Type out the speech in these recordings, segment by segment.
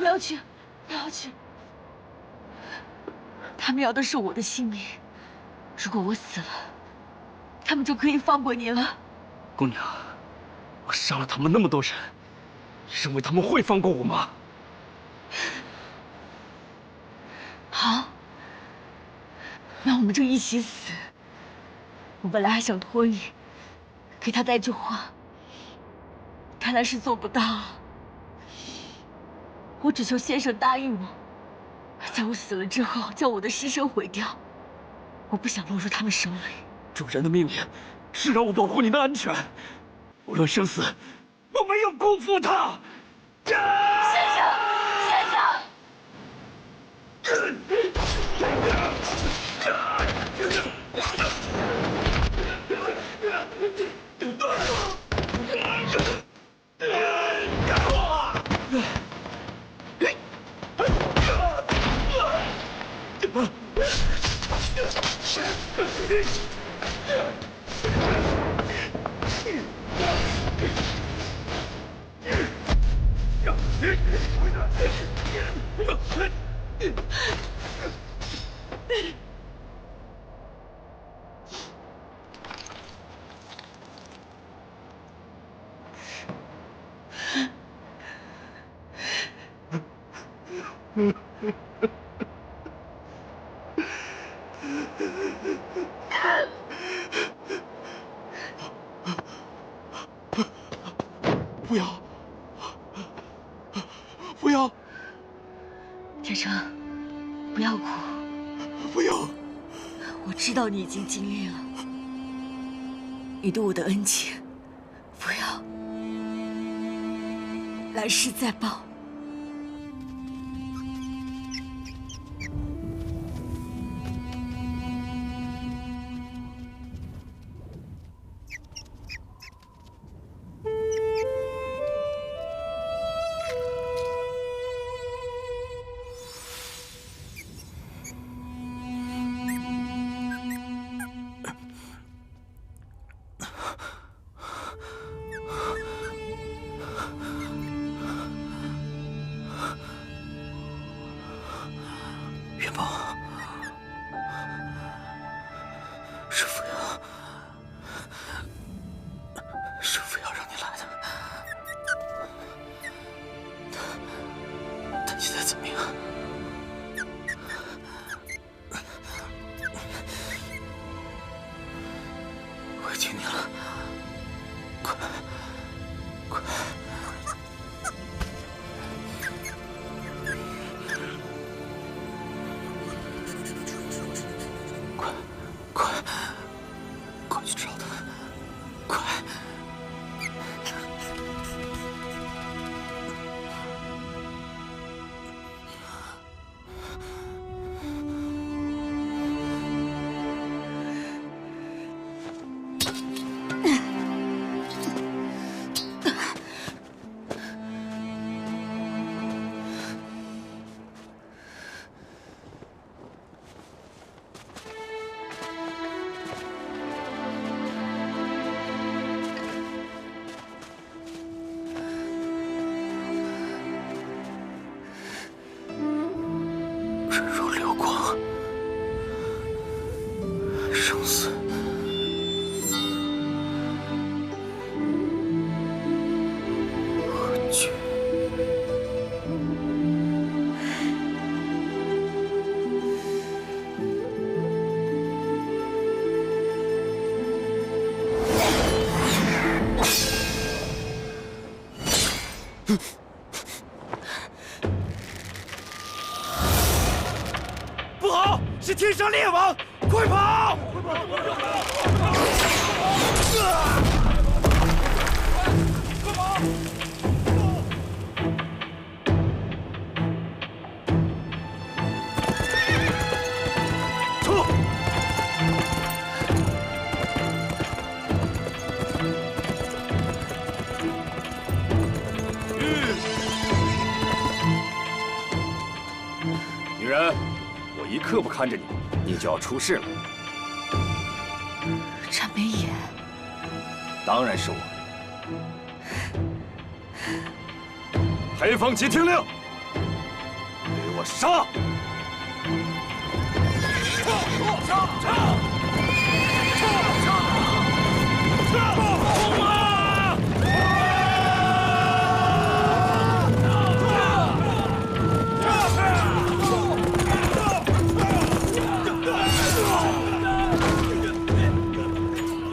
要去，不要去！他们要的是我的性命。如果我死了，他们就可以放过你了。姑娘，我杀了他们那么多人，你认为他们会放过我吗？好，那我们就一起死。我本来还想拖你，给他带句话，看来是做不到了。我只求先生答应我，在我死了之后，将我的尸身毁掉。我不想落入他们手里。主人的命令是让我保护你的安全，无论生死，我没有辜负他。先生，先生。不要，不要，天成，不要哭。不要！我知道你已经尽力了，你对我的恩情，不要，来世再报。元宝，师父要让你来的。他现在怎么样？委屈你了，快，快！快去找他！快！人如流光，生死何惧？不好，是天杀烈王！快跑！快跑！快跑！走！女人，我一刻不看着你，你就要出事了。展北野，当然是我。黑风急听令，我杀！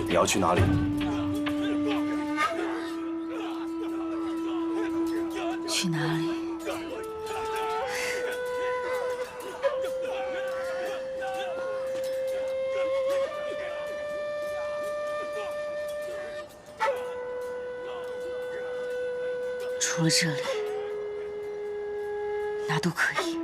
你要去哪里？去哪里？除了这里，哪都可以。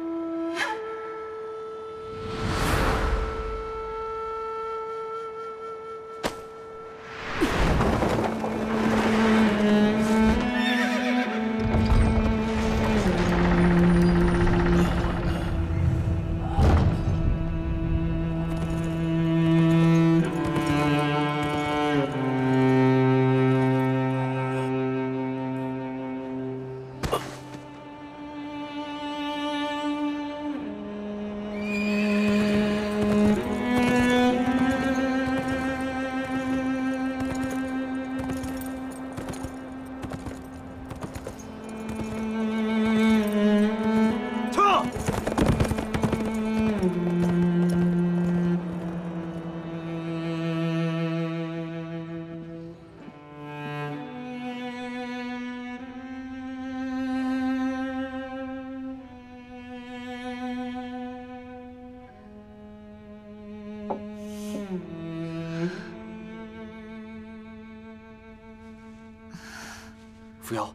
扶摇，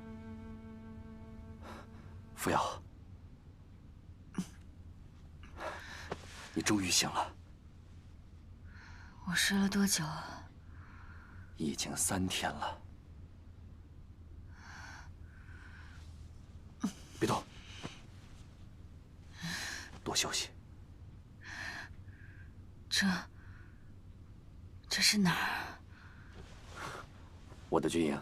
扶摇，你终于醒了。我睡了多久啊？已经3天了。别动，多休息。这是哪儿？我的军营。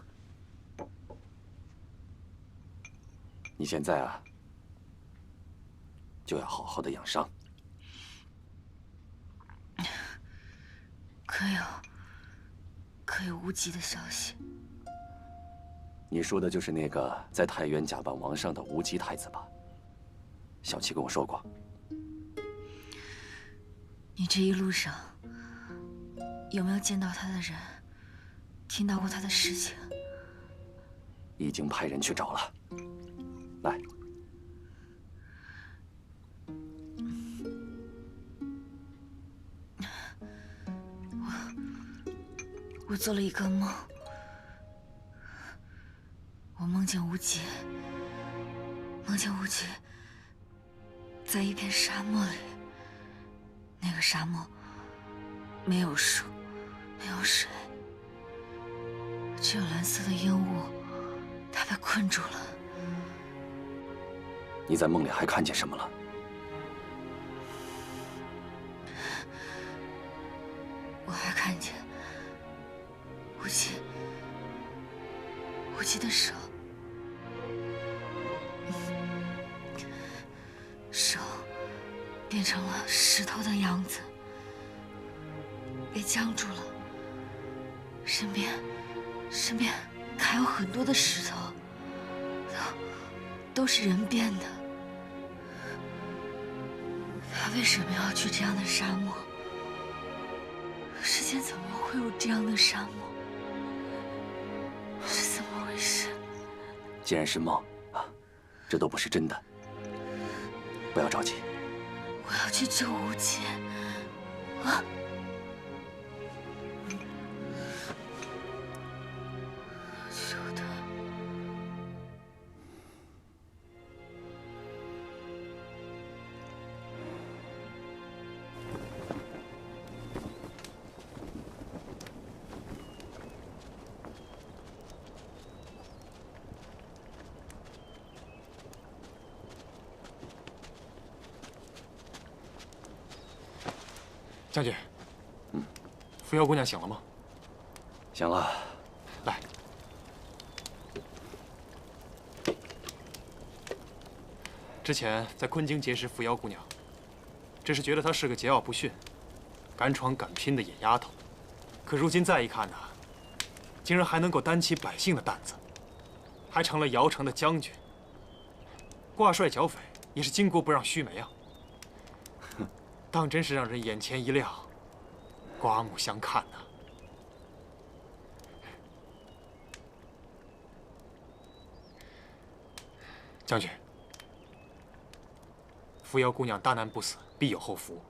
你现在啊，就要好好的养伤。可有无极的消息？你说的就是那个在太原假扮王上的无极太子吧？小七跟我说过。你这一路上有没有见到他的人？听到过他的事情？已经派人去找了。来，我做了一个梦，我梦见无极，在一片沙漠里，那个沙漠没有树，没有水，只有蓝色的烟雾，他被困住了。你在梦里还看见什么了？我还看见无极的手，手变成了石头的样子，被僵住了。身边还有很多的石头，都是人变的。他为什么要去这样的沙漠？世间怎么会有这样的沙漠？是怎么回事？既然是梦啊，这都不是真的。不要着急。我要去救无极。啊！救他！将军，扶摇姑娘醒了吗？醒了。来，之前在昆京结识扶摇姑娘，只是觉得她是个桀骜不驯、敢闯敢拼的野丫头。可如今再一看呢，竟然还能够担起百姓的担子，还成了姚城的将军。挂帅剿匪也是巾帼不让须眉啊！当真是让人眼前一亮，刮目相看呐。将军，扶摇姑娘大难不死，必有后福。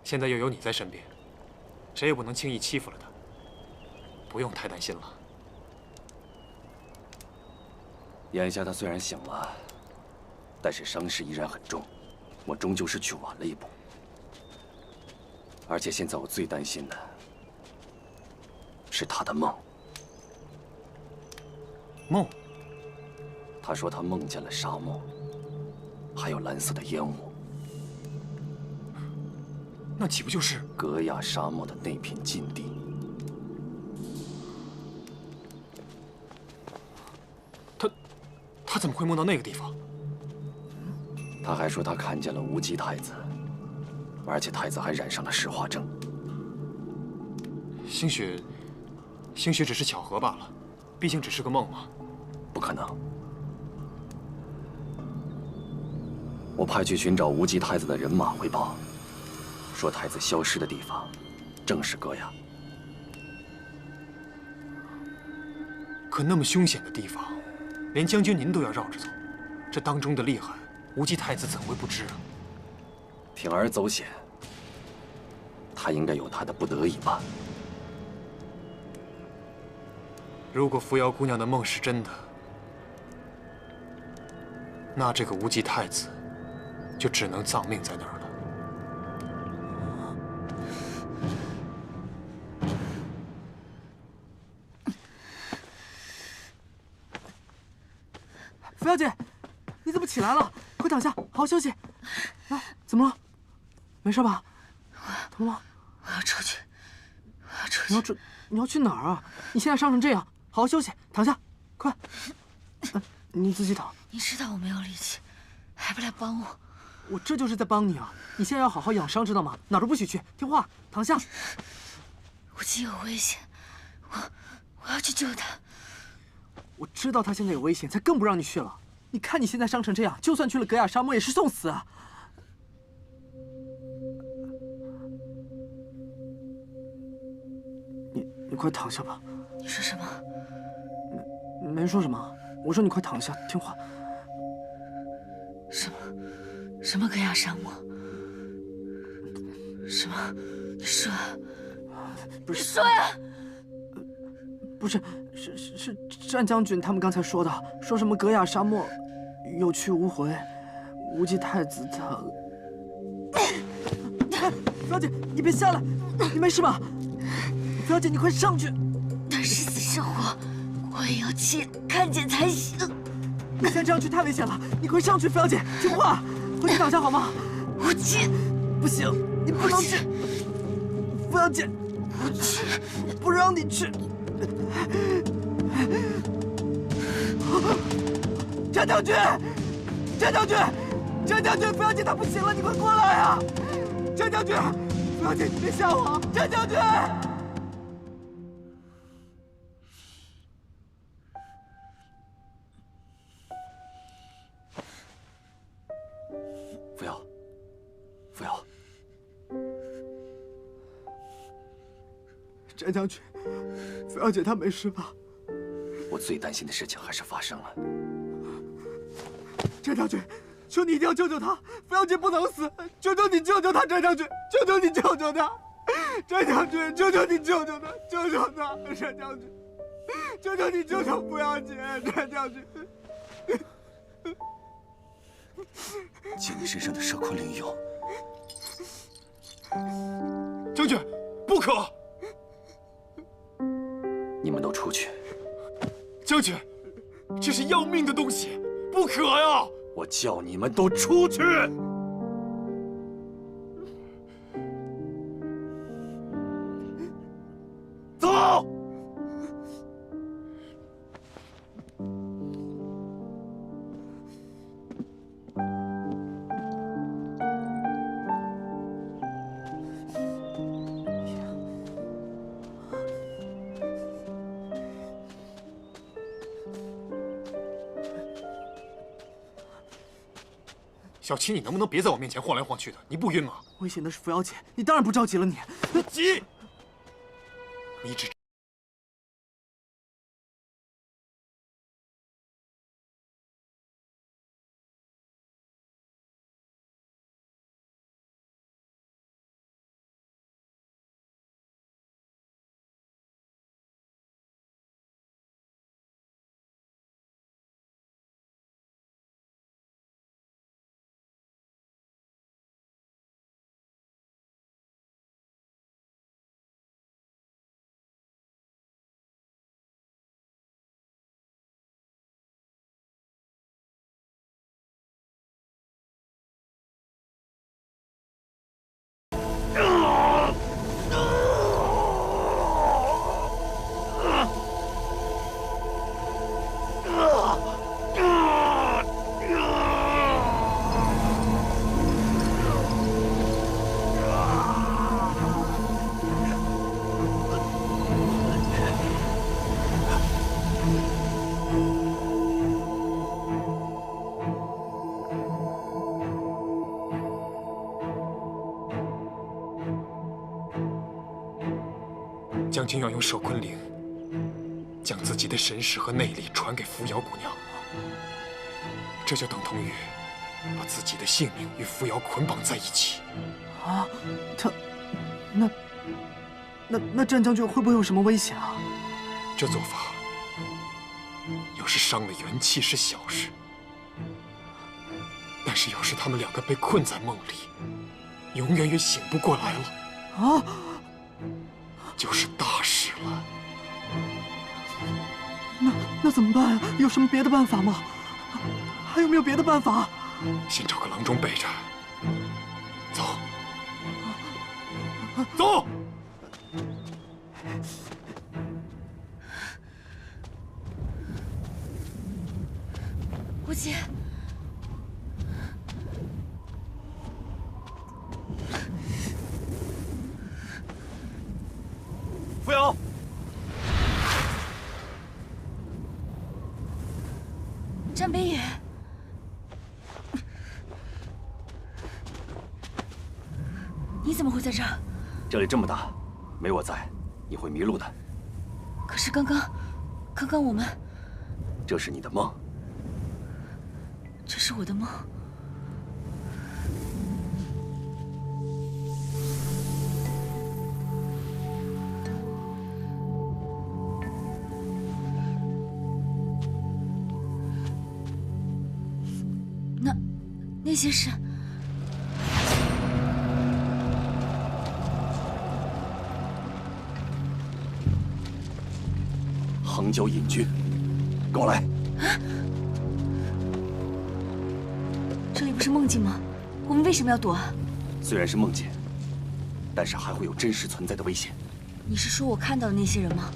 现在又有你在身边，谁也不能轻易欺负了她。不用太担心了。眼下他虽然醒了，但是伤势依然很重，我终究是去晚了一步。而且现在我最担心的是他的梦。梦？他说他梦见了沙漠，还有蓝色的烟雾。那岂不就是戈亚沙漠的那片禁地？他怎么会梦到那个地方？他还说他看见了无极太子，而且太子还染上了石化症。兴许只是巧合罢了，毕竟只是个梦嘛。不可能。我派去寻找无极太子的人马汇报，说太子消失的地方正是戈亚。可那么凶险的地方，连将军您都要绕着走，这当中的厉害，无极太子怎会不知啊？铤而走险，他应该有他的不得已吧。如果扶摇姑娘的梦是真的，那这个无极太子就只能葬命在那儿了。扶摇姐，你怎么起来了？快躺下，好好休息。啊，怎么了？没事吧？怎么了？我要出去，我要出去。你要去哪儿啊？你现在伤成这样，好好休息，躺下，快。你自己躺。你知道我没有力气，还不来帮我？我这就是在帮你啊！你现在要好好养伤，知道吗？哪儿都不许去，听话，躺下。无极有危险，我要去救他。我知道他现在有危险，才更不让你去了。你看你现在伤成这样，就算去了戈亚沙漠也是送死啊！你快躺下吧。你说什么？没说什么。我说你快躺下，听话。什么戈亚沙漠？什么？你说啊！不是。你说呀！不是，是战将军他们刚才说的，说什么戈亚沙漠有去无回，无极太子他……扶摇姐，你别下来，你没事吧？扶摇姐，你快上去！他是死是活，我也要亲眼看见才行。你现在这样去太危险了，你快上去，扶摇姐，听话，回去躺下好吗？无极，不行，你不能去，扶摇姐，我不让你去。战将军，战将军，战将军，扶摇姐她不行了，你快过来啊！战将军，扶摇姐，你别吓我，战将军。扶摇，战将军，扶摇姐她没事吧？我最担心的事情还是发生了。战将军，求你一定要救救她！扶摇姐不能死，求求你救救她！战将军，求求你救救她！战将军，求求你救救她！救救她！战将军，求求你救救扶摇姐！战将军，借你身上的蛇昆灵油。将军，不可！你们都出去。将军，这是要命的东西，不可呀！我叫你们都出去！走！小七，你能不能别在我面前晃来晃去的？你不晕吗？危险的是扶摇姐，你当然不着急了你。不急，你只。 将军要用守坤灵将自己的神识和内力传给扶摇姑娘，这就等同于把自己的性命与扶摇捆绑在一起。啊，那战将军会不会有什么危险啊？这做法要是伤了元气是小事，但是要是他们两个被困在梦里，永远也醒不过来了，啊！ 就是大事了。那怎么办啊？有什么别的办法吗？还有没有别的办法？先找个郎中备着。走，走。无极，扶摇，战北野，你怎么会在这儿？这里这么大，没我在，你会迷路的。可是刚刚我们……这是你的梦。这是我的梦。那些是……横角引军，跟我来。啊！这里不是梦境吗？我们为什么要躲啊？虽然是梦境，但是还会有真实存在的危险。你是说我看到的那些人吗？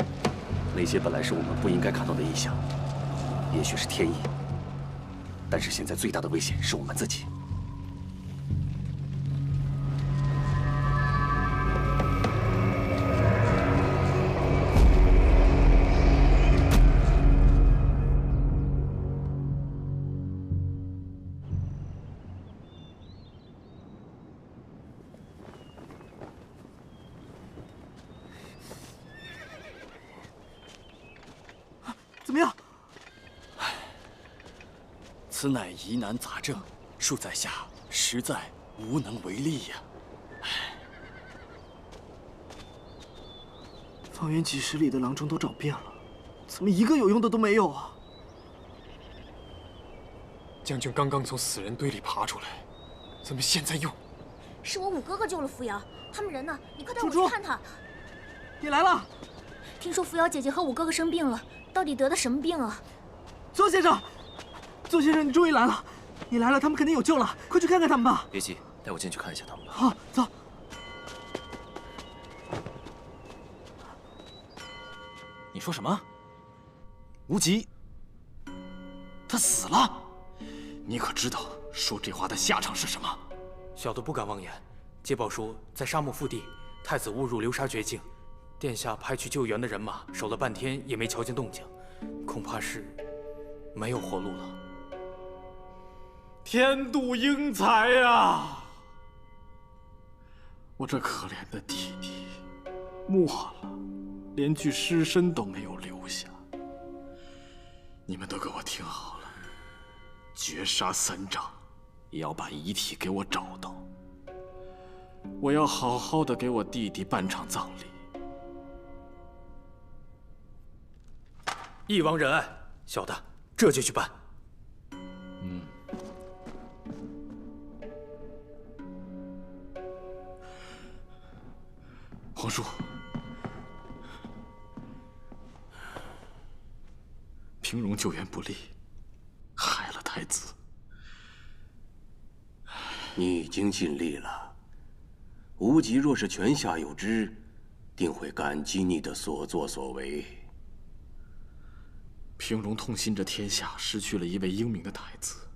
那些本来是我们不应该看到的异象，也许是天意。 但是现在最大的危险是我们自己。怎么样？ 此乃疑难杂症，恕在下实在无能为力呀。方圆几十里的郎中都找遍了，怎么一个有用的都没有啊？将军刚刚从死人堆里爬出来，怎么现在又……是我五哥哥救了扶摇，他们人呢？你快带我猪猪去看他。你来了。听说扶摇姐姐和五哥哥生病了，到底得的什么病啊？邹先生。 邹先生，你终于来了！你来了，他们肯定有救了，快去看看他们吧。别急，带我进去看一下他们吧。好，走。你说什么？无极，他死了？你可知道说这话的下场是什么？小的不敢妄言。捷报说，在沙漠腹地，太子误入流沙绝境，殿下派去救援的人马守了半天也没瞧见动静，恐怕是没有活路了。天妒英才呀！我这可怜的弟弟，没了，连具尸身都没有留下。你们都给我听好了，绝杀3丈，也要把遗体给我找到。我要好好的给我弟弟办场葬礼。一王仁爱，小的这就去办。皇叔，平荣救援不力，害了太子。你已经尽力了，无极若是泉下有知，定会感激你的所作所为。平荣痛心这天下失去了一位英明的太子，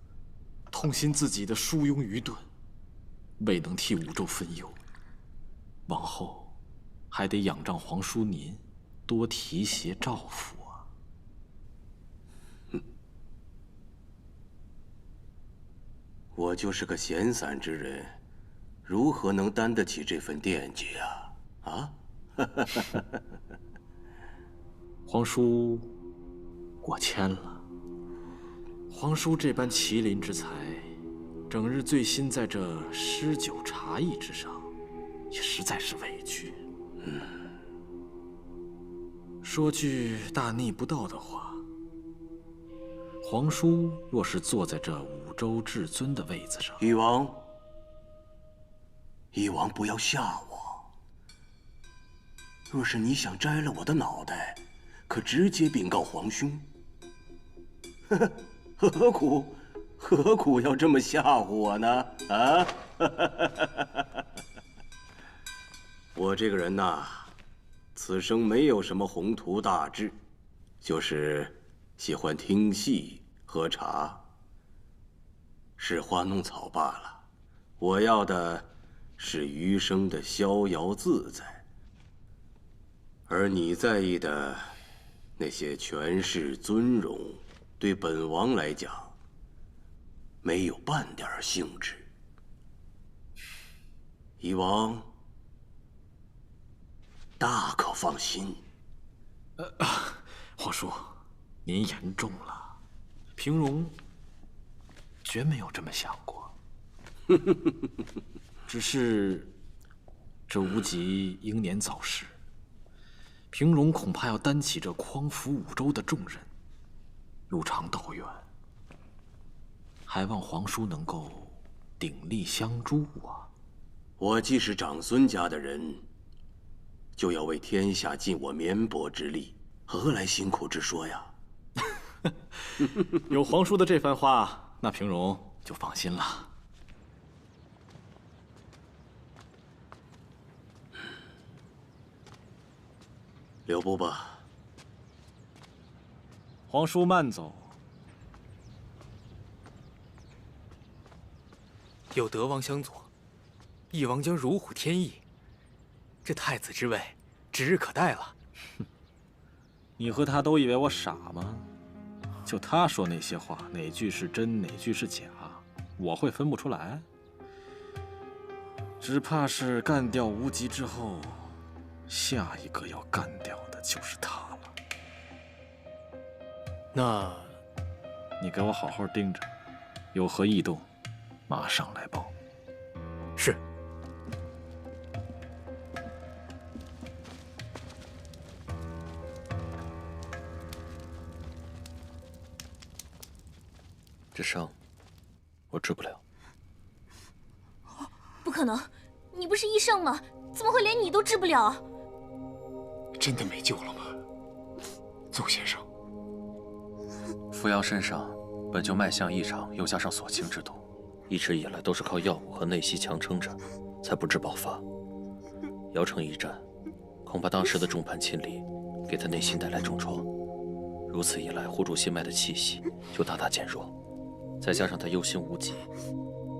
痛心自己的疏庸愚钝，未能替五州分忧。往后还得仰仗皇叔您多提携照拂啊！我就是个闲散之人，如何能担得起这份惦记啊？啊！皇叔，我签了。皇叔这般麒麟之才，整日醉心在这诗酒茶艺之上，也实在是委屈。说句大逆不道的话，皇叔若是坐在这五州至尊的位子上，翼王，翼王不要吓我。若是你想摘了我的脑袋，可直接禀告皇兄。何苦要这么吓唬我呢？啊！我这个人呐，此生没有什么宏图大志，就是喜欢听戏、喝茶、拾花弄草罢了。我要的是余生的逍遥自在，而你在意的那些权势尊荣，对本王来讲，没有半点兴致。夷王大可放心。皇叔，您言重了。平荣绝没有这么想过。只是这无极英年早逝，平荣恐怕要担起这匡扶五州的重任，路长道远，还望皇叔能够鼎力相助啊！我既是长孙家的人，就要为天下尽我绵薄之力，何来辛苦之说呀？有皇叔的这番话，那平荣就放心了。留步吧。皇叔慢走。有德王相佐，翼王将如虎添翼，这太子之位指日可待了。你和他都以为我傻吗？就他说那些话，哪句是真，哪句是假，我会分不出来？只怕是干掉无极之后，下一个要干掉的就是他了。那，你给我好好盯着，有何异动，马上来报。是。这伤，我治不了。不可能，你不是医圣吗？怎么会连你都治不了啊？真的没救了吗？邹先生，扶摇身上本就脉象异常，又加上锁清之毒，一直以来都是靠药物和内息强撑着，才不致爆发。姚城一战，恐怕当时的众叛亲离，给他内心带来重创。如此一来，护主心脉的气息就大大减弱。再加上他忧心无极，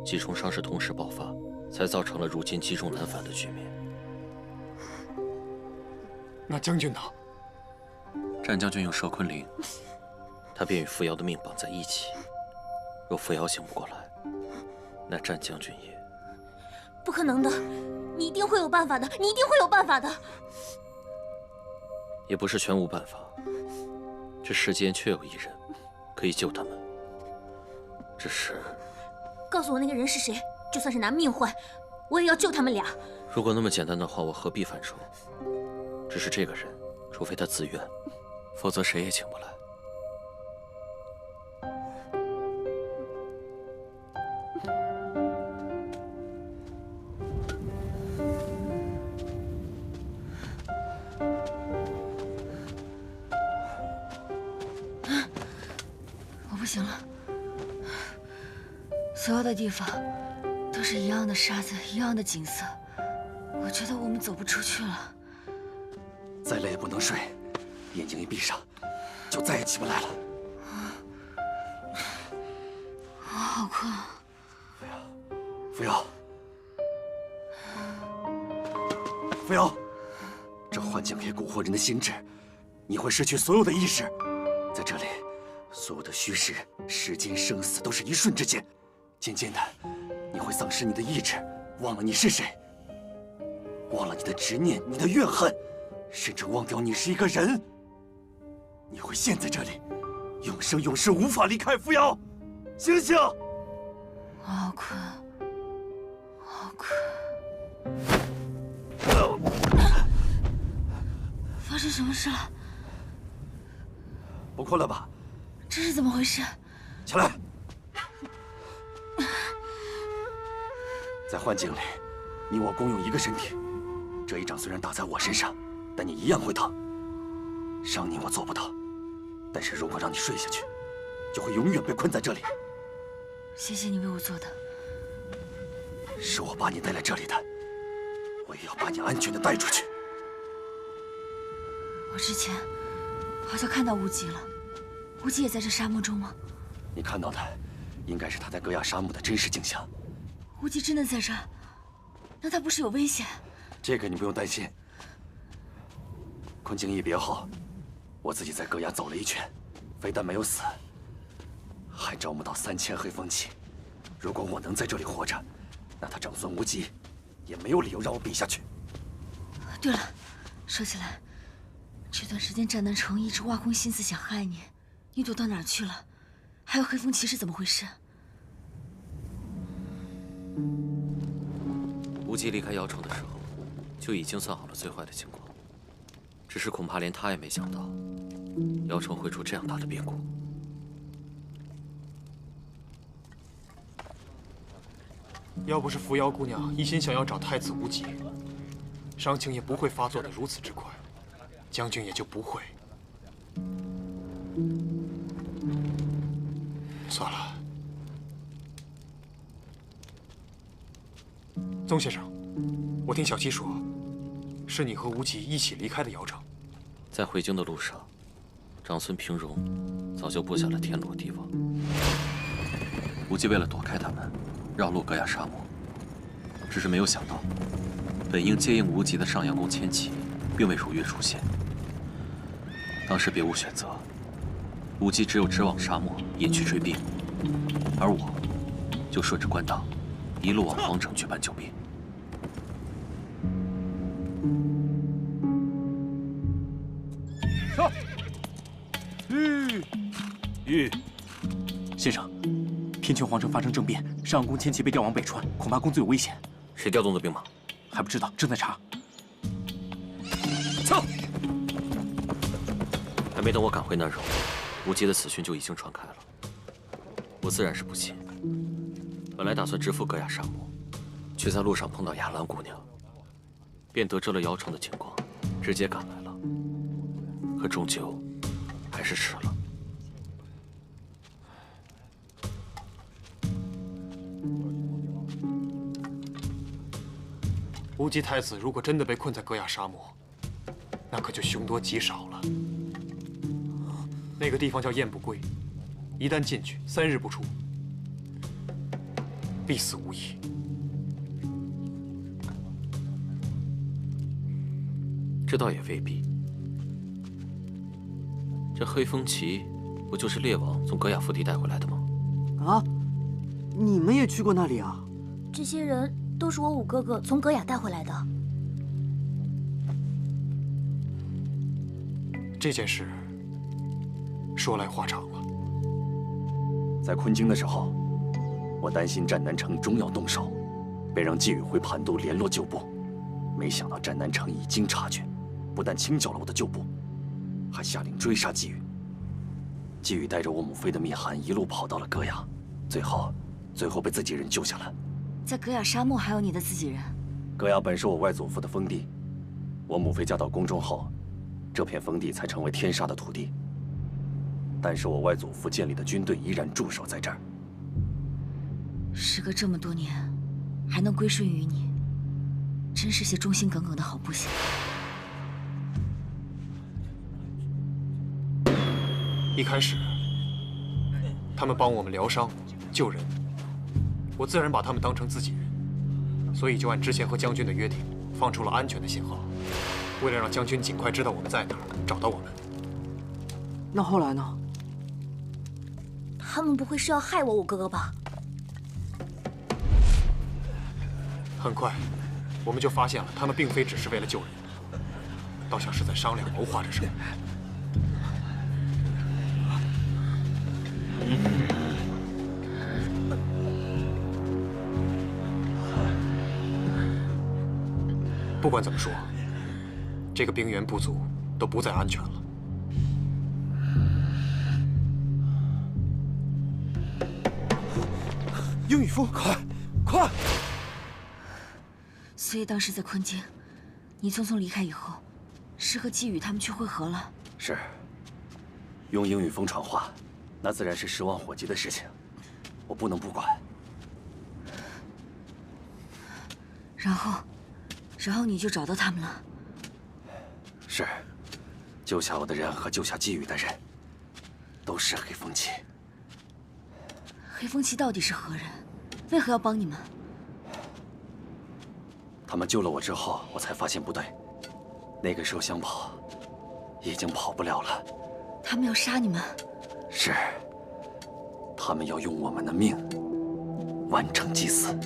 几重伤势同时爆发，才造成了如今积重难返的局面。那将军呢？战将军有蛇昆灵，他便与扶摇的命绑在一起。若扶摇醒不过来，那战将军也……不可能的，你一定会有办法的，你一定会有办法的。也不是全无办法，这世间确有一人可以救他们。只是，告诉我那个人是谁，就算是拿命换，我也要救他们俩。如果那么简单的话，我何必反说？只是这个人，除非他自愿，否则谁也请不来。我不行了，所有的地方都是一样的沙子，一样的景色，我觉得我们走不出去了。再累也不能睡，眼睛一闭上，就再也起不来了。我好困。扶摇，扶摇，这幻境可以蛊惑人的心智，你会失去所有的意识。在这里，所有的虚实、时间、生死都是一瞬之间。渐渐的，你会丧失你的意志，忘了你是谁，忘了你的执念、你的怨恨，甚至忘掉你是一个人。你会陷在这里，永生永世无法离开。扶摇，醒醒！我好困，我好困。发生什么事了？不困了吧？这是怎么回事？起来！在幻境里，你我共用一个身体。这一掌虽然打在我身上，但你一样会疼。伤你我做不到，但是如果让你睡下去，就会永远被困在这里。谢谢你为我做的。是我把你带来这里的，我也要把你安全的带出去。我之前好像看到无极了，无极也在这沙漠中吗？你看到的，应该是他在戈亚沙漠的真实景象。无极真的在这儿，那他不是有危险？这个你不用担心。困境一别后，我自己在戈雅走了一圈，非但没有死，还招募到3000黑风旗。如果我能在这里活着，那他长孙无极也没有理由让我比下去。对了，说起来，这段时间战南城一直挖空心思想害你，你躲到哪儿去了？还有黑风骑士怎么回事？无极离开瑶城的时候，就已经算好了最坏的情况，只是恐怕连他也没想到，瑶城会出这样大的变故。要不是扶摇姑娘一心想要找太子无极，伤情也不会发作的如此之快，将军也就不会。算了，宗先生，我听小七说，是你和无极一起离开的瑶城。在回京的路上，长孙平荣早就布下了天罗地网。无极为了躲开他们，绕路戈雅沙漠，只是没有想到，本应接应无极的上阳宫千骑，并未如约出现。当时别无选择，无极只有直往沙漠隐去追兵，而我就顺着官道，一路往皇城去办救兵。上！玉先生，偏泉皇城发生政变，上阳宫千骑被调往北川，恐怕公子有危险。谁调动的兵马？还不知道，正在查。撤！还没等我赶回南柔，无极的死讯就已经传开了。我自然是不信。本来打算直赴戈雅沙漠，却在路上碰到雅兰姑娘，便得知了瑶城的情况，直接赶来了。可终究还是迟了。无极太子如果真的被困在戈雅沙漠，那可就凶多吉少了。那个地方叫雁不归，一旦进去，3日不出，必死无疑。这倒也未必。这黑风旗不就是烈王从戈雅腹地带回来的吗？啊！你们也去过那里啊？这些人都是我五哥哥从格雅带回来的。这件事说来话长了。在昆京的时候，我担心战南城终要动手，便让纪宇回盘都联络旧部。没想到战南城已经察觉，不但清剿了我的旧部，还下令追杀纪宇。纪宇带着我母妃的密函一路跑到了格雅，最后被自己人救下了。在格雅沙漠还有你的自己人？格雅本是我外祖父的封地，我母妃嫁到宫中后，这片封地才成为天杀的土地。但是我外祖父建立的军队依然驻守在这儿。时隔这么多年，还能归顺于你，真是些忠心耿耿的好部下。一开始，他们帮我们疗伤、救人，我自然把他们当成自己人，所以就按之前和将军的约定，放出了安全的信号。为了让将军尽快知道我们在哪儿，找到我们。那后来呢？他们不会是要害我五哥哥吧？很快，我们就发现了，他们并非只是为了救人，倒像是在商量谋划着什么。不管怎么说，这个冰原部族都不再安全了。鹰羽峰，快！所以当时在昆京，你匆匆离开以后，是和纪宇他们去会合了？是。用鹰羽峰传话，那自然是十万火急的事情，我不能不管。然后你就找到他们了。是，救下我的人和救下纪宇的人，都是黑风旗。黑风旗到底是何人？为何要帮你们？他们救了我之后，我才发现不对。那个时候想跑，已经跑不了了。他们要杀你们？是，他们要用我们的命完成祭祀。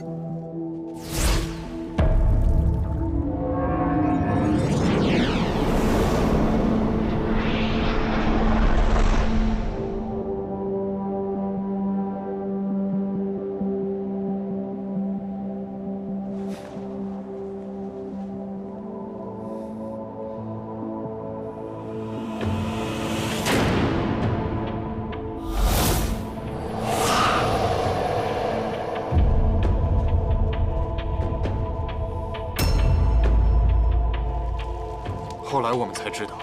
后来我们才知道，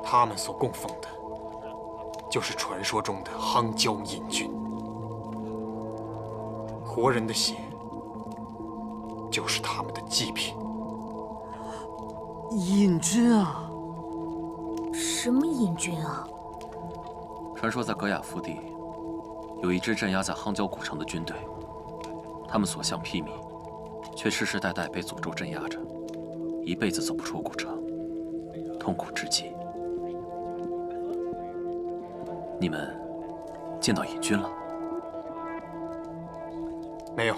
他们所供奉的，就是传说中的夯椒瘾菌。活人的血，就是他们的祭品。瘾菌啊！什么瘾菌啊？传说在格雅腹地，有一支镇压在夯椒古城的军队，他们所向披靡，却世世代代被诅咒镇压着，一辈子走不出古城。痛苦至极。你们见到瘾君了？没有。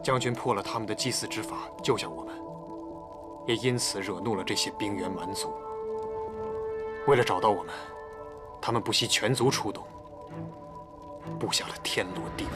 将军破了他们的祭祀之法，救下我们，也因此惹怒了这些冰原蛮族。为了找到我们，他们不惜全族出动，布下了天罗地网。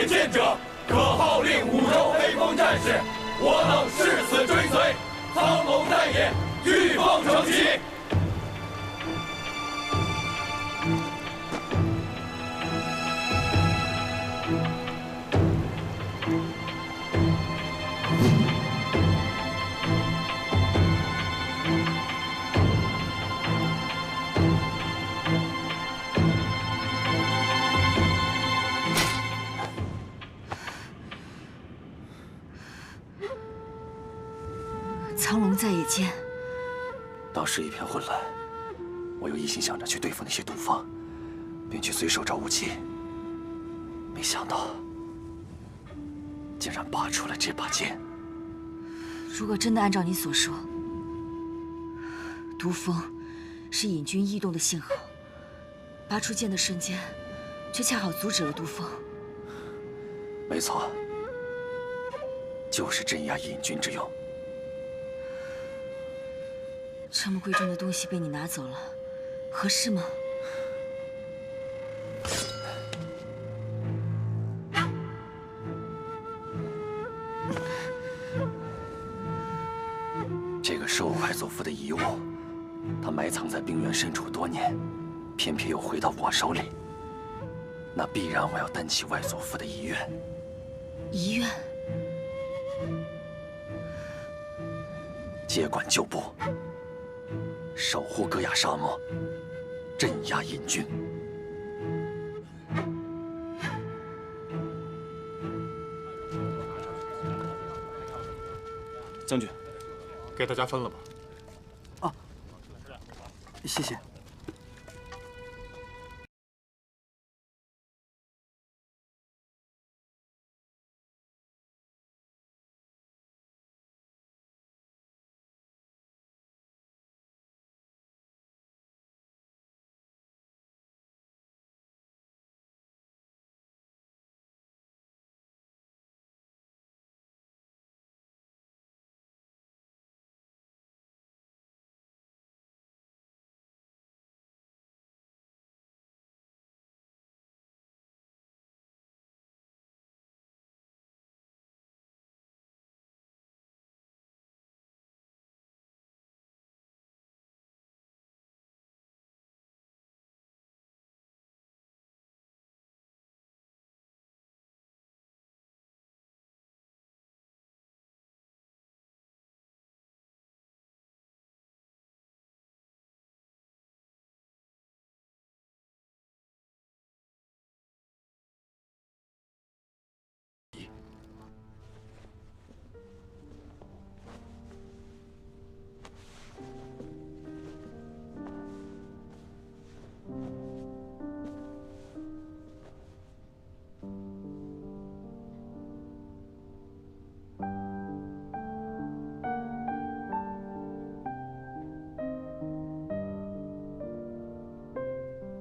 为剑者，可号令五州黑风战士，我等誓死追随。苍龙在野，御风成旗。 苍龙在野间，当时一片混乱，我又一心想着去对付那些毒方，便去随手找武器，没想到竟然拔出了这把剑。如果真的按照你所说，毒蜂是隐军异动的信号，拔出剑的瞬间，却恰好阻止了毒蜂。没错，就是镇压隐军之用。 这么贵重的东西被你拿走了，合适吗？这个兽外祖父的遗物，他埋藏在冰原深处多年，偏偏又回到我手里，那必然我要担起外祖父的遗愿。遗愿？接管旧部。 守护戈雅沙漠，镇压隐军。将军，给大家分了吧。啊，谢谢。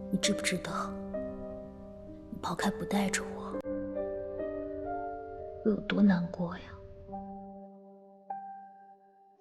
你知不知道，你抛开不带着我，我有多难过呀？